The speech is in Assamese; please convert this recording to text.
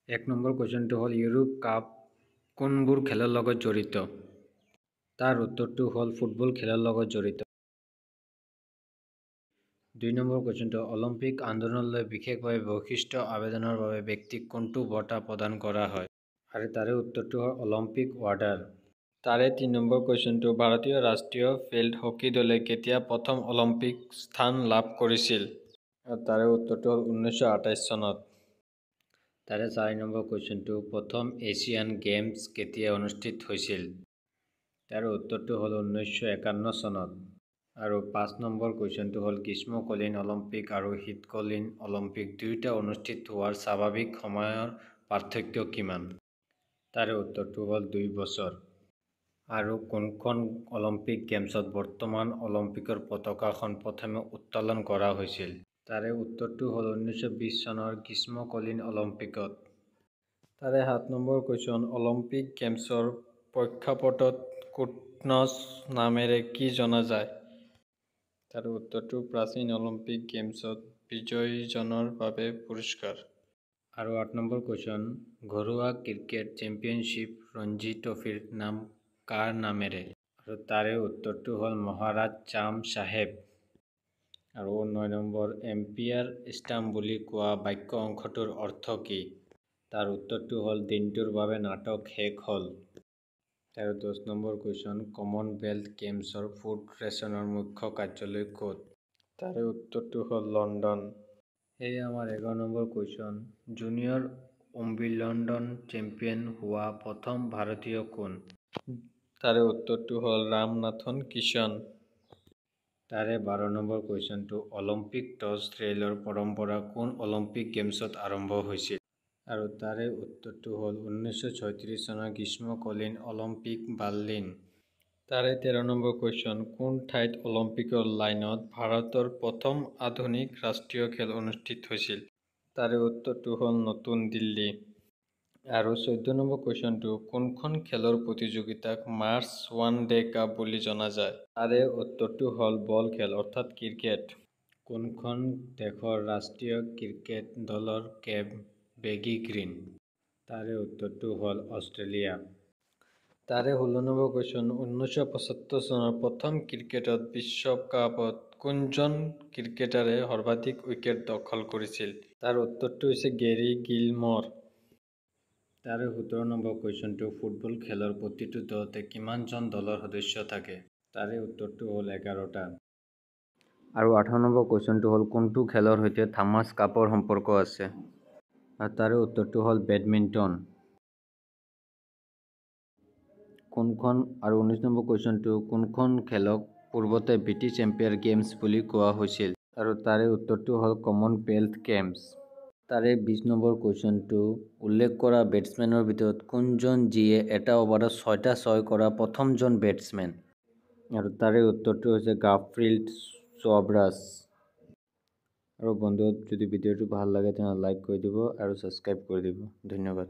1 নম্বৰ কুৱেশ্যনটো হ'ল ইউৰোপ কাপ কোনবোৰ খেলৰ লগত জড়িত? তাৰ উত্তৰটো হ'ল ফুটবল খেলৰ লগত জড়িত। 2 নম্বৰ কুৱেশ্যনটো অলিম্পিক আন্দোলনলৈ বিশেষভাৱে বৈশিষ্ট্য আবেদনৰ বাবে ব্যক্তিক কোনটো বঁটা প্ৰদান কৰা হয়? আৰু তাৰে উত্তৰটো হ'ল অলিম্পিক অৰ্ডাৰ। তাৰে 3 নম্বৰ কুৱেশ্যনটো ভাৰতীয় ৰাষ্ট্ৰীয় ফিল্ড হকী দলে কেতিয়া প্ৰথম অলিম্পিক স্থান লাভ কৰিছিল? আৰু তাৰে উত্তৰটো হ'ল 1928 চনত। তাৰে 4 নম্বৰ কুৱেশ্যনটো প্ৰথম এছিয়ান গেমছ কেতিয়া অনুষ্ঠিত হৈছিল? তাৰ উত্তৰটো হ'ল 1951 চনত। আৰু 5 নম্বৰ কুৱেশ্যনটো হ'ল গ্ৰীষ্মকালীন অলিম্পিক আৰু শীতকালীন অলিম্পিক দুয়োটা অনুষ্ঠিত হোৱাৰ স্বাভাৱিক সময়ৰ পাৰ্থক্য কিমান? তাৰে উত্তৰটো হ'ল 2 বছৰ। আৰু কোনখন অলিম্পিক গেমছত বৰ্তমান অলিম্পিকৰ পতাকাখন প্ৰথমে উত্তোলন কৰা হৈছিল? তাৰে উত্তৰটো হ'ল 1920 চনৰ গ্ৰীষ্মকালীন অলিম্পিকত। তাৰে 7 নম্বৰ কুৱেশ্যন অলিম্পিক গেমছৰ প্ৰেক্ষাপটত কুৰ্টনছ নামেৰে কি জনা যায়? তাৰ উত্তৰটো প্ৰাচীন অলিম্পিক গেমছত বিজয়ীজনৰ বাবে পুৰস্কাৰ। আৰু 8 নম্বৰ কুৱেশ্যন ঘৰুৱা ক্ৰিকেট চেম্পিয়নশ্বিপ ৰঞ্জী ট্ৰফীৰ নাম কাৰ নামেৰে? আৰু তাৰে উত্তৰটো হ'ল মহাৰাজ জাম চাহেব। আৰু 9 নম্বৰ এম্পায়াৰ ষ্টাম্প বুলি কোৱা বাক্য অংশটোৰ অৰ্থ কি? তাৰ উত্তৰটো হ'ল দিনটোৰ বাবে নাটক শেষ হ'ল। তাৰ 10 নম্বৰ কুৱেশ্যন কমনৱেলথ গেমছৰ ফুট ৰেচনৰ মুখ্য কাৰ্যালয় ক'ত? তাৰে উত্তৰটো হ'ল লণ্ডন। সেয়ে আমাৰ 11 number question junior Wimbledon champion হোৱা প্ৰথম ভাৰতীয় কোন? তাৰে উত্তৰটো হ'ল ৰামনাথন কৃষ্ণন। তাৰে 12 নম্বৰ কুৱেশ্যনটো অলিম্পিক টৰ্চ ৰেলৰ পৰম্পৰা কোন অলিম্পিক গেমছত আৰম্ভ হৈছিল? আৰু তাৰে উত্তৰটো হ'ল 1936 চনৰ গ্ৰীষ্মকালীন অলিম্পিক বাৰ্লিন। তাৰে 13 নম্বৰ কুৱেশ্যন কোন ঠাইত অলিম্পিকৰ লাইনত ভাৰতৰ প্ৰথম আধুনিক ৰাষ্ট্ৰীয় খেল অনুষ্ঠিত হৈছিল? তাৰে উত্তৰটো হ'ল নতুন দিল্লী। আৰু 14 নম্বৰ কুৱেশ্যনটো কোনখন খেলৰ প্ৰতিযোগিতাক মাৰ্চ ওৱান ডে কাপ বুলি জনা যায়? তাৰে উত্তৰটো হ'ল বল খেল অৰ্থাৎ ক্ৰিকেট। কোনখন দেশৰ ৰাষ্ট্ৰীয় ক্ৰিকেট দলৰ কেপ বেগী গ্ৰীণ? তাৰে উত্তৰটো হ'ল অষ্ট্ৰেলিয়া। তাৰে 16 নম্বৰ কুৱেশ্যন 1975 চনৰ প্ৰথম ক্ৰিকেট বিশ্বকাপত কোনজন ক্ৰিকেটাৰে সৰ্বাধিক উইকেট দখল কৰিছিল? তাৰ উত্তৰটো হৈছে গেৰী গিলমৰ। তাৰে 17 নম্বৰ কুৱেশ্যনটো ফুটবল খেলৰ প্ৰতিটো দলতে কিমানজন দলৰ সদস্য থাকে? তাৰে উত্তৰটো হ'ল 11টা। আৰু 18 নম্বৰ কুৱেশ্যনটো হ'ল কোনটো খেলৰ সৈতে থমাছ কাপৰ সম্পৰ্ক আছে? আৰু তাৰে উত্তৰটো হ'ল বেডমিণ্টন। আৰু 19 নম্বৰ কুৱেশ্যনটো কোনখন খেলক পূৰ্বতে ব্ৰিটিছ এম্পায়াৰ গেমছ বুলি কোৱা হৈছিল? আৰু তাৰে উত্তৰটো হ'ল কমনৱেলথ গেমছ। তাৰে 20 নম্বৰ কুৱেশ্যনটো উল্লেখ কৰা বেটছমেনৰ ভিতৰত কোনজন যিয়ে এটা অভাৰত 6টা ছয় কৰা প্ৰথমজন বেটছমেন? আৰু তাৰে উত্তৰটো হৈছে গাৰফিল্ড ছব্ৰাছ। আৰু বন্ধু যদি ভিডিঅ'টো ভাল লাগে তেনেহ'লে লাইক কৰি দিব আৰু ছাবস্ক্ৰাইব কৰি দিব। ধন্যবাদ।